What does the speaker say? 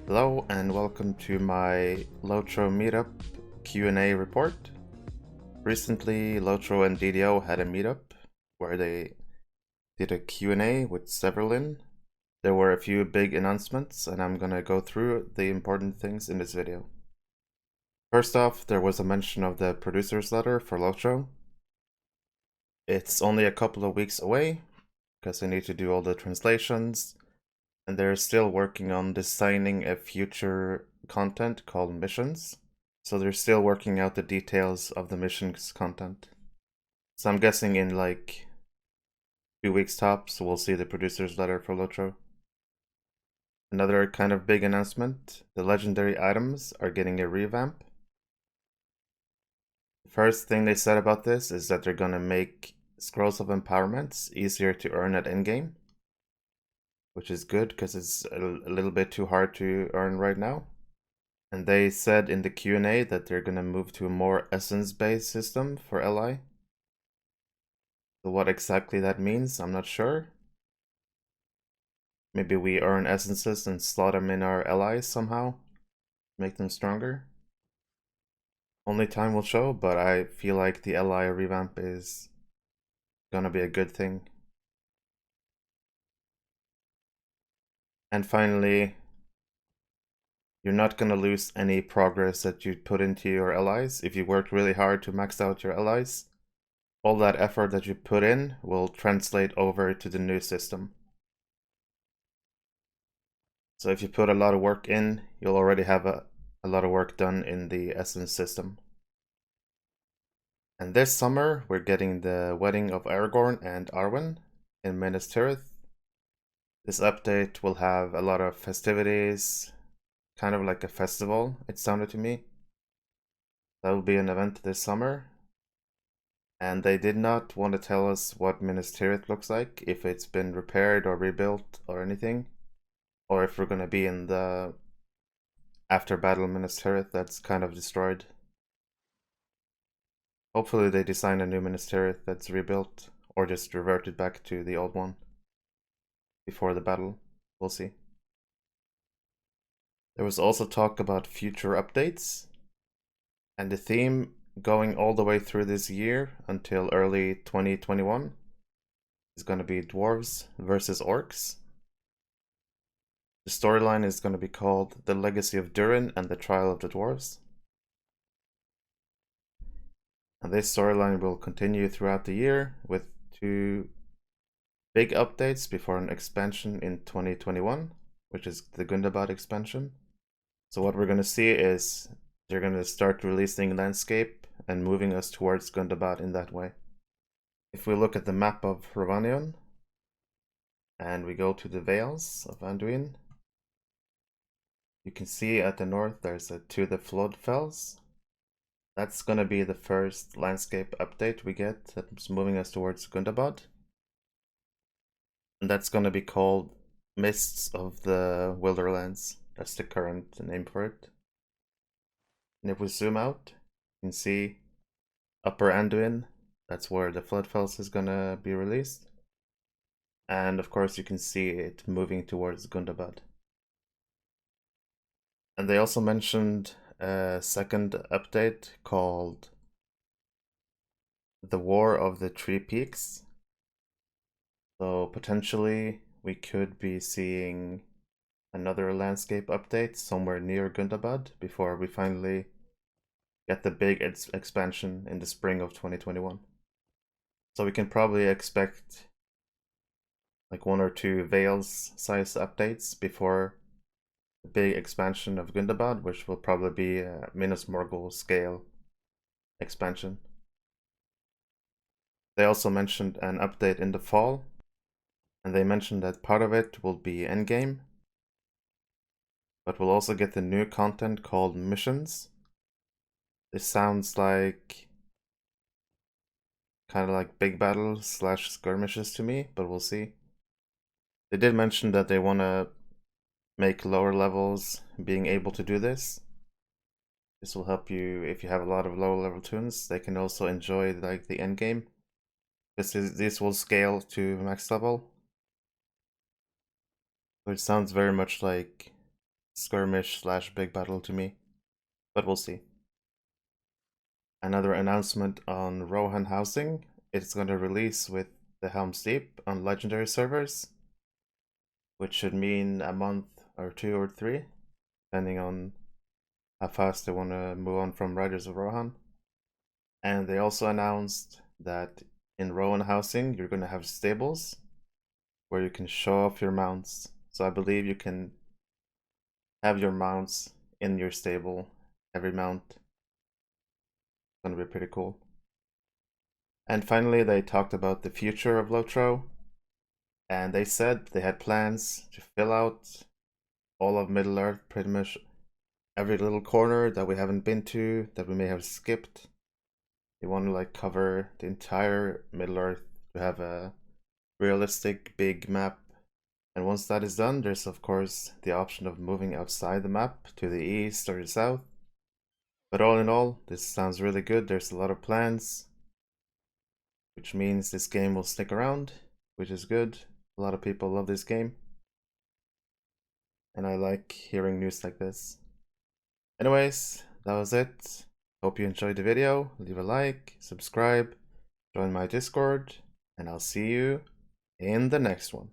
Hello and welcome to my Lotro Meetup Q&A report. Recently, Lotro and DDO had a meetup where they did a Q&A with several in. There were a few big announcements and I'm gonna go through the important things in this video. First off, there was a mention of the producer's letter for Lotro. It's only a couple of weeks away because they need to do all the translations, and they're still working on designing a future content called missions. So they're still working out the details of the missions content. So I'm guessing in like 2 weeks tops, we'll see the producer's letter for Lotro. Another kind of big announcement, the legendary items are getting a revamp. The first thing they said about this is that they're gonna make Scrolls of Empowerments easier to earn at endgame, which is good because it's a little bit too hard to earn right now. And they said in the Q&A that they're gonna move to a more essence-based system for LI. So what exactly that means, I'm not sure. Maybe we earn essences and slot them in our LIs somehow, make them stronger. Only time will show, but I feel like the LI revamp is gonna be a good thing. And finally, you're not gonna lose any progress that you put into your LIs. If you worked really hard to max out your LIs, all that effort that you put in will translate over to the new system. So if you put a lot of work in, you'll already have a lot of work done in the Essence system. And this summer, we're getting the wedding of Aragorn and Arwen in Minas Tirith. This update will have a lot of festivities, kind of like a festival, it sounded to me. That will be an event this summer. And they did not want to tell us what Minas Tirith looks like, if it's been repaired or rebuilt or anything, or if we're going to be in the after battle Minas Tirith that's kind of destroyed. Hopefully they design a new Minas Tirith that's rebuilt, or just reverted back to the old one before the battle. We'll see. There was also talk about future updates, and the theme going all the way through this year until early 2021 is going to be dwarves versus orcs. The storyline is going to be called The Legacy of Durin and the Trial of the Dwarves. And this storyline will continue throughout the year with 2 big updates before an expansion in 2021, which is the Gundabad expansion. So what we're going to see is they're going to start releasing landscape and moving us towards Gundabad in that way. If we look at the map of Rhovanion and we go to the Vales of Anduin, you can see at the north there's a To the Flood Fells. That's going to be the first landscape update we get that's moving us towards Gundabad. And that's going to be called Mists of the Wilderlands. That's the current name for it. And if we zoom out, you can see Upper Anduin. That's where the Floodfells is going to be released. And of course you can see it moving towards Gundabad. And they also mentioned a second update called The War of the Three Peaks. So potentially we could be seeing another landscape update somewhere near Gundabad before we finally get the big expansion in the spring of 2021. So we can probably expect like 1 or 2 Vales size updates before the big expansion of Gundabad, which will probably be a Minas Morgul scale expansion. They also mentioned an update in the fall, and they mentioned that part of it will be endgame, but we'll also get the new content called missions. This sounds like kind of like big battles / skirmishes to me, but we'll see. They did mention that they want to make lower levels being able to do this. This will help you if you have a lot of low level toons. They can also enjoy like the end game. This will scale to max level. So it sounds very much like skirmish / big battle to me, but we'll see. Another announcement on Rohan Housing. It's going to release with the Helm's Deep on legendary servers, which should mean a month or 2 or 3, depending on how fast they want to move on from Riders of Rohan. And they also announced that in Rohan Housing, you're going to have stables where you can show off your mounts. So I believe you can have your mounts in your stable, every mount. It's going to be pretty cool. And finally, they talked about the future of Lotro. And they said they had plans to fill out all of Middle-earth, pretty much every little corner that we haven't been to, that we may have skipped. They want to like cover the entire Middle-earth to have a realistic big map. And once that is done, there's of course the option of moving outside the map to the east or the south. But all in all, this sounds really good. There's a lot of plans, which means this game will stick around, which is good. A lot of people love this game, and I like hearing news like this. Anyways, that was it. Hope you enjoyed the video. Leave a like, subscribe, join my Discord, and I'll see you in the next one.